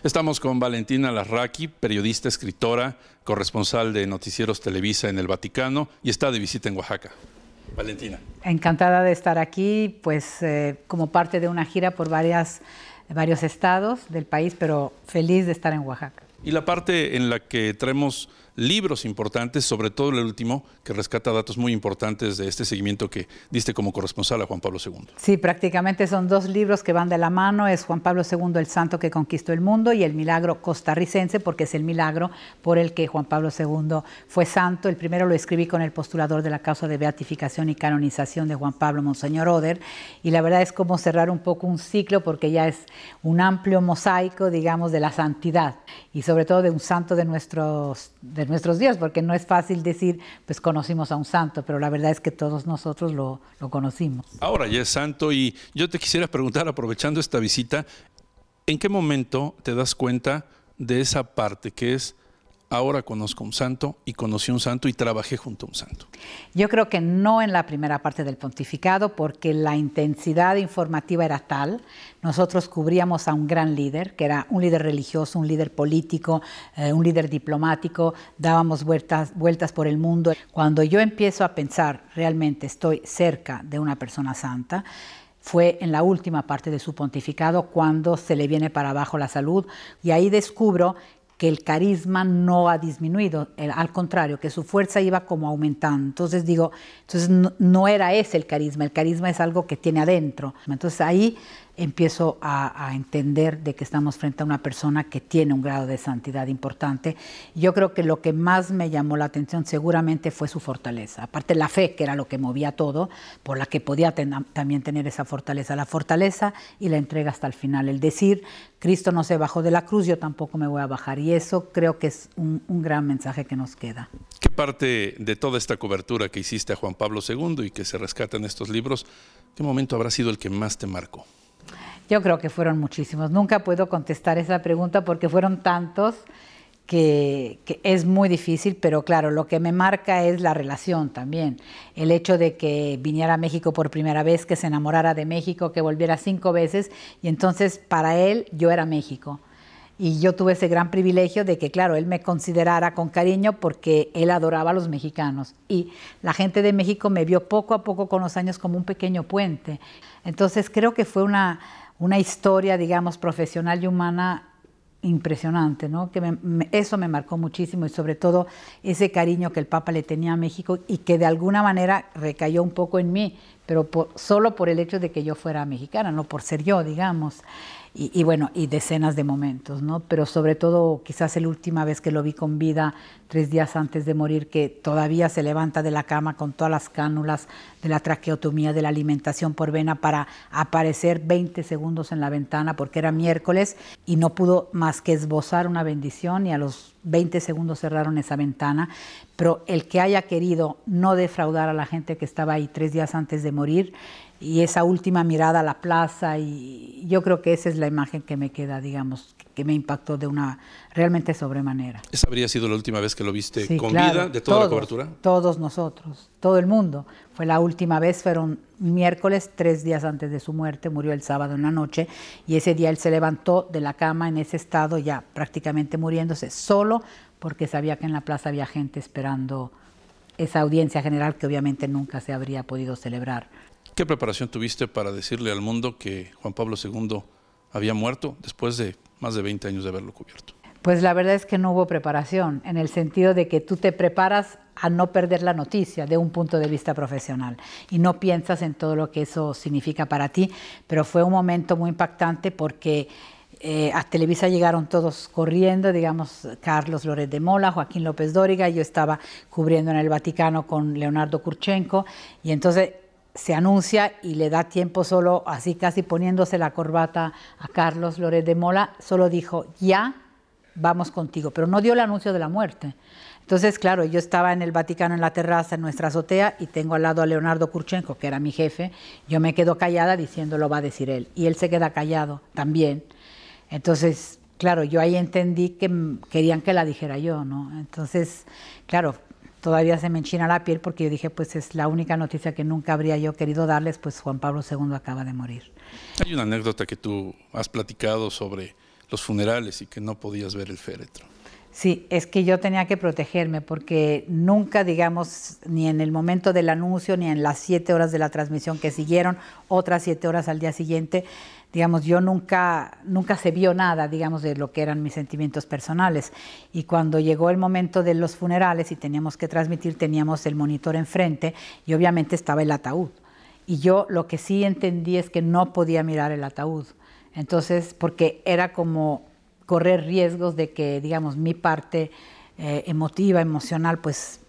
Estamos con Valentina Larraqui, periodista, escritora, corresponsal de Noticieros Televisa en el Vaticano y está de visita en Oaxaca. Valentina. Encantada de estar aquí, pues como parte de una gira por varios estados del país, pero feliz de estar en Oaxaca. Y la parte en la que traemos libros importantes, sobre todo el último, que rescata datos muy importantes de este seguimiento que diste como corresponsal a Juan Pablo II. Sí, prácticamente son dos libros que van de la mano, es Juan Pablo II, el santo que conquistó el mundo, y el milagro costarricense, porque es el milagro por el que Juan Pablo II fue santo. El primero lo escribí con el postulador de la causa de beatificación y canonización de Juan Pablo, Monseñor Oder, y la verdad es como cerrar un poco un ciclo, porque ya es un amplio mosaico, digamos, de la santidad, y sobre todo de un santo de nuestros días, porque no es fácil decir, pues conocimos a un santo, pero la verdad es que todos nosotros lo conocimos. Ahora ya es santo y yo te quisiera preguntar, aprovechando esta visita, ¿en qué momento te das cuenta de esa parte que es, ahora conozco un santo y conocí un santo y trabajé junto a un santo? Yo creo que no en la primera parte del pontificado, porque la intensidad informativa era tal. Nosotros cubríamos a un gran líder, que era un líder religioso, un líder político, un líder diplomático, dábamos vueltas por el mundo. Cuando yo empiezo a pensar, realmente estoy cerca de una persona santa, fue en la última parte de su pontificado, cuando se le viene para abajo la salud, y ahí descubro que el carisma no ha disminuido, al contrario, que su fuerza iba como aumentando. Entonces digo, no era ese el carisma es algo que tiene adentro. Entonces ahí empiezo a entender de que estamos frente a una persona que tiene un grado de santidad importante. Yo creo que lo que más me llamó la atención seguramente fue su fortaleza. Aparte la fe, que era lo que movía todo, por la que podía también tener esa fortaleza. La fortaleza y la entrega hasta el final. El decir, Cristo no se bajó de la cruz, yo tampoco me voy a bajar. Y eso creo que es un gran mensaje que nos queda. ¿Qué parte de toda esta cobertura que hiciste a Juan Pablo II y que se rescata en estos libros, qué momento habrá sido el que más te marcó? Yo creo que fueron muchísimos. Nunca puedo contestar esa pregunta porque fueron tantos que es muy difícil, pero claro, lo que me marca es la relación también. El hecho de que viniera a México por primera vez, que se enamorara de México, que volviera 5 veces, y entonces para él yo era México. Y yo tuve ese gran privilegio de que, claro, él me considerara con cariño porque él adoraba a los mexicanos. Y la gente de México me vio poco a poco con los años como un pequeño puente. Entonces creo que fue una historia, digamos, profesional y humana impresionante, ¿no? Que eso me marcó muchísimo, y sobre todo ese cariño que el Papa le tenía a México y que de alguna manera recayó un poco en mí, pero solo por el hecho de que yo fuera mexicana, no por ser yo, digamos. Y bueno, y decenas de momentos, ¿no? Pero sobre todo, quizás la última vez que lo vi con vida, 3 días antes de morir, que todavía se levanta de la cama con todas las cánulas de la traqueotomía, de la alimentación por vena, para aparecer 20 segundos en la ventana, porque era miércoles, y no pudo más que esbozar una bendición, y a los 20 segundos cerraron esa ventana. Pero el que haya querido no defraudar a la gente que estaba ahí 3 días antes de morir, y esa última mirada a la plaza, y yo creo que esa es la imagen que me queda, digamos, que me impactó de una realmente sobremanera. ¿Esa habría sido la última vez que lo viste con claro, vida de toda la cobertura? Todos nosotros, todo el mundo. Fue la última vez, fueron miércoles, 3 días antes de su muerte, murió el sábado en la noche, y ese día él se levantó de la cama en ese estado, ya prácticamente muriéndose, solo porque sabía que en la plaza había gente esperando esa audiencia general que obviamente nunca se habría podido celebrar. ¿Qué preparación tuviste para decirle al mundo que Juan Pablo II había muerto después de más de 20 años de haberlo cubierto? Pues la verdad es que no hubo preparación, en el sentido de que tú te preparas a no perder la noticia de un punto de vista profesional y no piensas en todo lo que eso significa para ti, pero fue un momento muy impactante porque a Televisa llegaron todos corriendo, digamos, Carlos Loret de Mola, Joaquín López Dóriga, yo estaba cubriendo en el Vaticano con Leonardo Kurchenko, y entonces se anuncia y le da tiempo solo, así casi poniéndose la corbata a Carlos Loret de Mola, solo dijo, ya vamos contigo, pero no dio el anuncio de la muerte. Entonces, claro, yo estaba en el Vaticano en la terraza, en nuestra azotea, y tengo al lado a Leonardo Kurchenko, que era mi jefe. Yo me quedo callada diciendo, lo va a decir él, y él se queda callado también. Entonces, claro, yo ahí entendí que querían que la dijera yo, ¿no? Entonces, claro, todavía se me enchina la piel porque yo dije, pues es la única noticia que nunca habría yo querido darles, pues Juan Pablo II acaba de morir. Hay una anécdota que tú has platicado sobre los funerales y que no podías ver el féretro. Sí, es que yo tenía que protegerme porque nunca, digamos, ni en el momento del anuncio, ni en las 7 horas de la transmisión que siguieron, otras 7 horas al día siguiente, digamos, yo nunca se vio nada, digamos, de lo que eran mis sentimientos personales. Y cuando llegó el momento de los funerales y teníamos que transmitir, teníamos el monitor enfrente y obviamente estaba el ataúd. Y yo lo que sí entendí es que no podía mirar el ataúd. Entonces, porque era como correr riesgos de que, digamos, mi parte emotiva, emocional, pues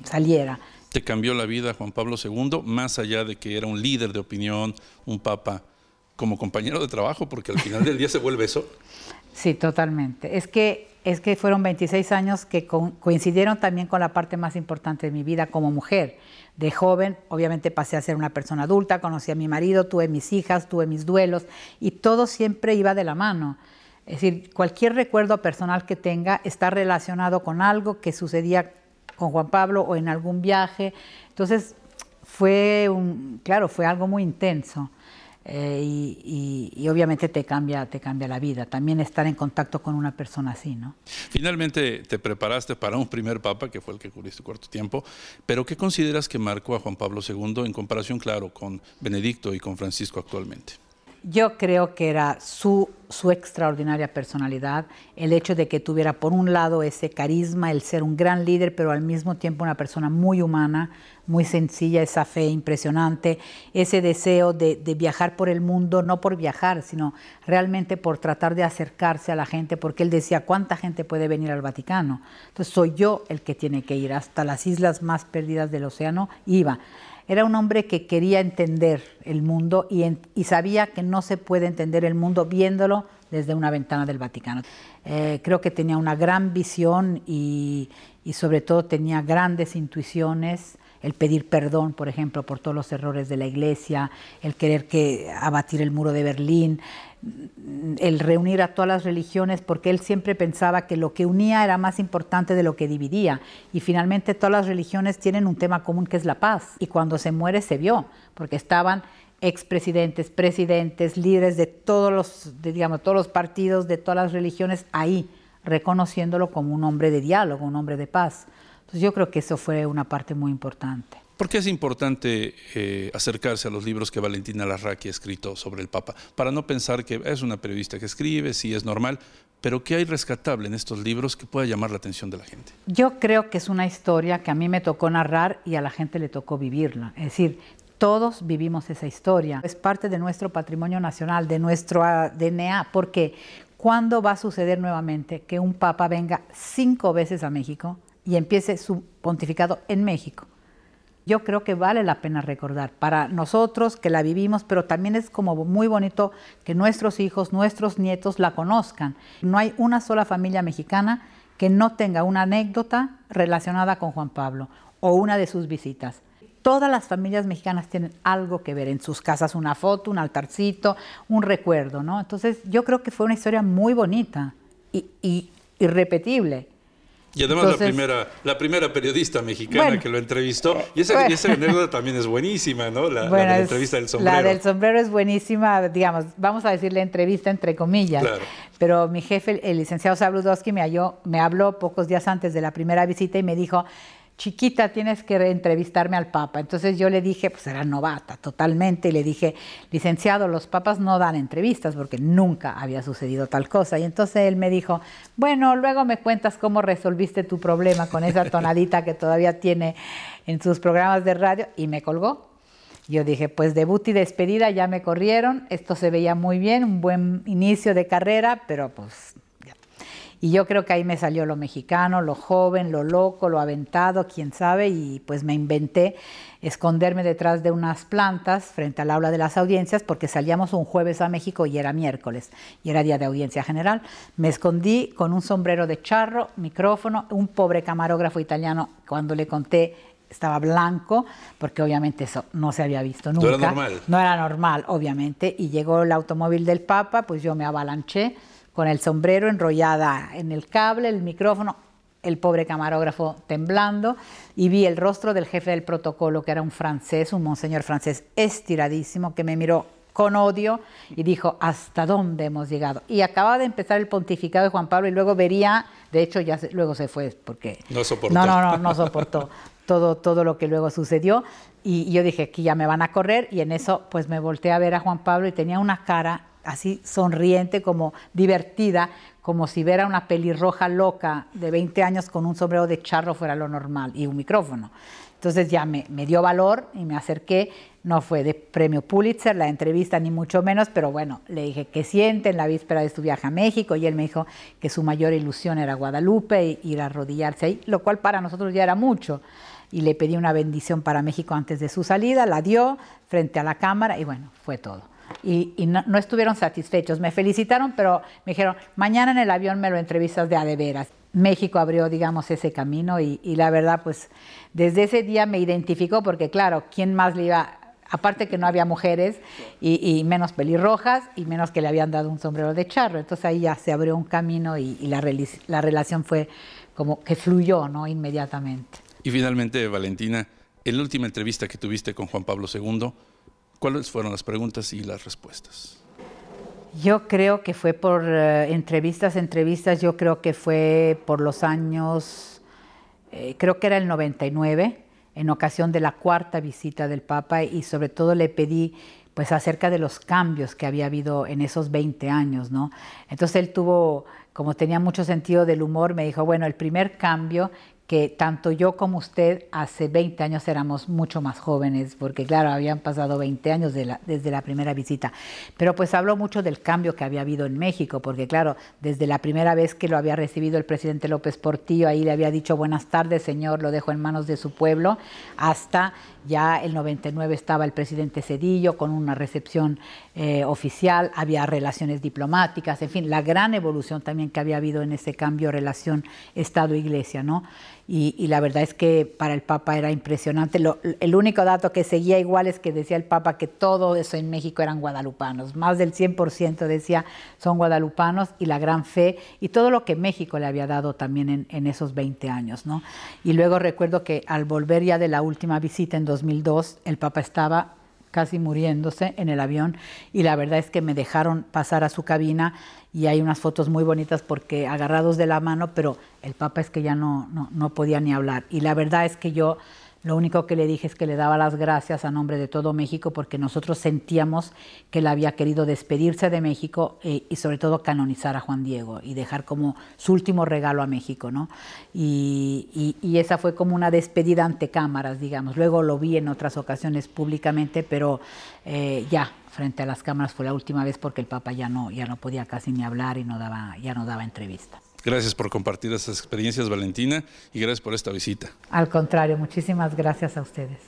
saliera. ¿Te cambió la vida Juan Pablo II, más allá de que era un líder de opinión, un papa, como compañero de trabajo, porque al final del día se vuelve eso? Sí, totalmente. Es que fueron 26 años que coincidieron también con la parte más importante de mi vida como mujer. De joven, obviamente pasé a ser una persona adulta, conocí a mi marido, tuve mis hijas, tuve mis duelos, y todo siempre iba de la mano. Es decir, cualquier recuerdo personal que tenga está relacionado con algo que sucedía con Juan Pablo o en algún viaje. Entonces, claro, fue algo muy intenso. Y obviamente te cambia la vida. También estar en contacto con una persona así, ¿no? Finalmente te preparaste para un primer papa, que fue el que cubriste corto tiempo, pero ¿qué consideras que marcó a Juan Pablo II en comparación, claro, con Benedicto y con Francisco actualmente? Yo creo que era su extraordinaria personalidad, el hecho de que tuviera por un lado ese carisma, el ser un gran líder, pero al mismo tiempo una persona muy humana, muy sencilla, esa fe impresionante, ese deseo de viajar por el mundo, no por viajar, sino realmente por tratar de acercarse a la gente, porque él decía, ¿cuánta gente puede venir al Vaticano? Entonces soy yo el que tiene que ir, hasta las islas más perdidas del océano iba. Era un hombre que quería entender el mundo y sabía que no se puede entender el mundo viéndolo desde una ventana del Vaticano. Creo que tenía una gran visión y sobre todo tenía grandes intuiciones, el pedir perdón, por ejemplo, por todos los errores de la Iglesia, el querer abatir el muro de Berlín, el reunir a todas las religiones, porque él siempre pensaba que lo que unía era más importante de lo que dividía. Y finalmente todas las religiones tienen un tema común que es la paz. Y cuando se muere se vio, porque estaban expresidentes, presidentes, líderes de todos los partidos, de todas las religiones ahí, reconociéndolo como un hombre de diálogo, un hombre de paz. Entonces yo creo que eso fue una parte muy importante. ¿Por qué es importante acercarse a los libros que Valentina Larraqui ha escrito sobre el Papa? Para no pensar que es una periodista que escribe, sí es normal, pero ¿qué hay rescatable en estos libros que pueda llamar la atención de la gente? Yo creo que es una historia que a mí me tocó narrar y a la gente le tocó vivirla. Es decir, todos vivimos esa historia. Es parte de nuestro patrimonio nacional, de nuestro DNA, porque ¿cuándo va a suceder nuevamente que un Papa venga 5 veces a México y empiece su pontificado en México? Yo creo que vale la pena recordar para nosotros que la vivimos, pero también es como muy bonito que nuestros hijos, nuestros nietos la conozcan. No hay una sola familia mexicana que no tenga una anécdota relacionada con Juan Pablo o una de sus visitas. Todas las familias mexicanas tienen algo que ver, en sus casas una foto, un altarcito, un recuerdo, ¿no? Entonces yo creo que fue una historia muy bonita y irrepetible. Y además la primera periodista mexicana que lo entrevistó. Y esa anécdota también es buenísima, ¿no? La de la entrevista del sombrero. La del sombrero es buenísima, digamos, vamos a decirle entrevista entre comillas. Claro. Pero mi jefe, el licenciado Sabludowski, me habló pocos días antes de la primera visita y me dijo, chiquita, tienes que entrevistarme al Papa. Entonces yo le dije, pues era novata totalmente, y le dije, licenciado, los papas no dan entrevistas porque nunca había sucedido tal cosa. Y entonces él me dijo, bueno, luego me cuentas cómo resolviste tu problema con esa tonadita que todavía tiene en sus programas de radio, y me colgó. Yo dije, pues debut y despedida, ya me corrieron, esto se veía muy bien, un buen inicio de carrera, pero pues... Y yo creo que ahí me salió lo mexicano, lo joven, lo loco, lo aventado, quién sabe, y pues me inventé esconderme detrás de unas plantas frente al aula de las audiencias, porque salíamos un jueves a México y era miércoles, y era día de audiencia general. Me escondí con un sombrero de charro, micrófono, un pobre camarógrafo italiano, cuando le conté, estaba blanco, porque obviamente eso no se había visto nunca. No era normal. No era normal, obviamente, y llegó el automóvil del Papa, pues yo me avalanché, con el sombrero enrollada en el cable, el micrófono, el pobre camarógrafo temblando, y vi el rostro del jefe del protocolo, que era un francés, un monseñor francés estiradísimo, que me miró con odio y dijo, ¿hasta dónde hemos llegado? Y acababa de empezar el pontificado de Juan Pablo y luego vería, de hecho luego se fue porque... No soportó. No soportó todo lo que luego sucedió y yo dije, aquí ya me van a correr y en eso pues me volteé a ver a Juan Pablo y tenía una cara así sonriente, como divertida, como si viera una pelirroja loca de 20 años con un sombrero de charro fuera lo normal y un micrófono. Entonces ya me dio valor y me acerqué. No fue de premio Pulitzer la entrevista, ni mucho menos, pero bueno, le dije qué siente en la víspera de su viaje a México y él me dijo que su mayor ilusión era Guadalupe y ir a arrodillarse ahí, lo cual para nosotros ya era mucho. Y le pedí una bendición para México antes de su salida, la dio frente a la cámara y bueno, fue todo. Y no estuvieron satisfechos, me felicitaron, pero me dijeron, mañana en el avión me lo entrevistas de a de veras. México abrió, digamos, ese camino y la verdad, pues, desde ese día me identificó porque, claro, ¿quién más le iba...? Aparte que no había mujeres y menos pelirrojas y menos que le habían dado un sombrero de charro. Entonces ahí ya se abrió un camino y la relación fue como que fluyó, ¿no? Inmediatamente. Y finalmente, Valentina, en la última entrevista que tuviste con Juan Pablo II, ¿cuáles fueron las preguntas y las respuestas? Yo creo que fue por entrevistas, yo creo que fue por los años, creo que era el 99, en ocasión de la 4ª visita del Papa y sobre todo le pedí pues acerca de los cambios que había habido en esos 20 años, ¿no? Entonces él tuvo, como tenía mucho sentido del humor, me dijo, bueno, el primer cambio que tanto yo como usted hace 20 años éramos mucho más jóvenes, porque claro, habían pasado 20 años desde la primera visita. Pero pues habló mucho del cambio que había habido en México, porque claro, desde la primera vez que lo había recibido el presidente López Portillo, ahí le había dicho buenas tardes, señor, lo dejo en manos de su pueblo, hasta ya el 99 estaba el presidente Zedillo con una recepción oficial, había relaciones diplomáticas, en fin, la gran evolución también que había habido en ese cambio relación Estado-Iglesia, ¿no? Y la verdad es que para el Papa era impresionante. El único dato que seguía igual es que decía el Papa que todo eso en México eran guadalupanos, más del 100% decía son guadalupanos y la gran fe y todo lo que México le había dado también en esos 20 años, ¿no? Y luego recuerdo que al volver ya de la última visita en 2002, el Papa estaba casi muriéndose en el avión y la verdad es que me dejaron pasar a su cabina y hay unas fotos muy bonitas porque agarrados de la mano, pero el Papa es que ya no podía ni hablar y la verdad es que yo lo único que le dije es que le daba las gracias a nombre de todo México porque nosotros sentíamos que él había querido despedirse de México y sobre todo canonizar a Juan Diego y dejar como su último regalo a México, ¿no? Y esa fue como una despedida ante cámaras, digamos. Luego lo vi en otras ocasiones públicamente, pero ya frente a las cámaras fue la última vez porque el Papa ya no podía casi ni hablar y ya no daba entrevistas. Gracias por compartir esas experiencias, Valentina, y gracias por esta visita. Al contrario, muchísimas gracias a ustedes.